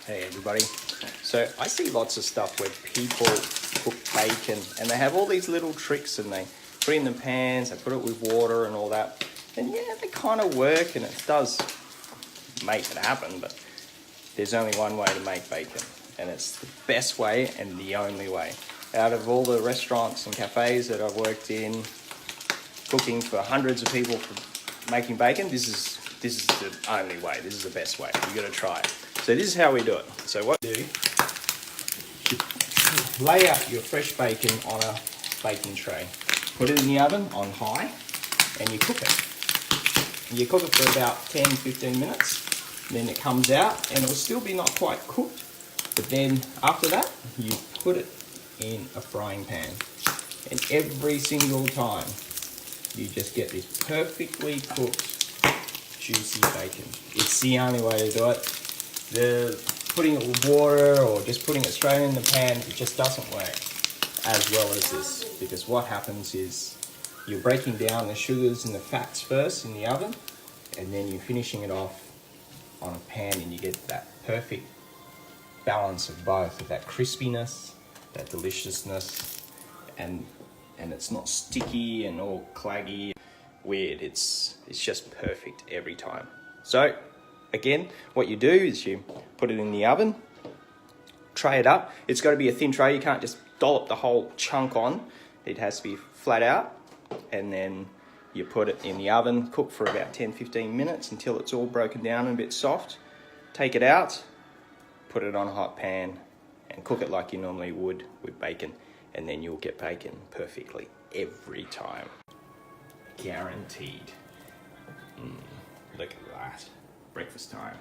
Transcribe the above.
Hey everybody. So I see lots of stuff where people cook bacon and they have all these little tricks and they put it in the pans, they put it with water and all that. And yeah, they kind of work and it does make it happen, but there's only one way to make bacon and it's the best way and the only way. Out of all the restaurants and cafes that I've worked in, cooking for hundreds of people for making bacon, this is the only way. This is the best way. You got to try it. So this is how we do it. So what you do, you lay out your fresh bacon on a baking tray. Put it in the oven on high and you cook it. And you cook it for about 10-15 minutes. Then it comes out and it'll still be not quite cooked. But then after that, you put it in a frying pan. And every single time, you just get this perfectly cooked, juicy bacon. It's the only way to do it. Putting it with water or just putting it straight in the pan, it just doesn't work as well as this. Because what happens is you're breaking down the sugars and the fats first in the oven, and then you're finishing it off on a pan and you get that perfect balance of both, of that crispiness, that deliciousness, and it's not sticky and all claggy, weird. It's just perfect every time. So again, what you do is you put it in the oven, tray it up. It's got to be a thin tray. You can't just dollop the whole chunk on. It has to be flat out, and then you put it in the oven, cook for about 10-15 minutes until it's all broken down and a bit soft. Take it out, put it on a hot pan, and cook it like you normally would with bacon, and then you'll get bacon perfectly every time. Guaranteed. Look at that. Breakfast time.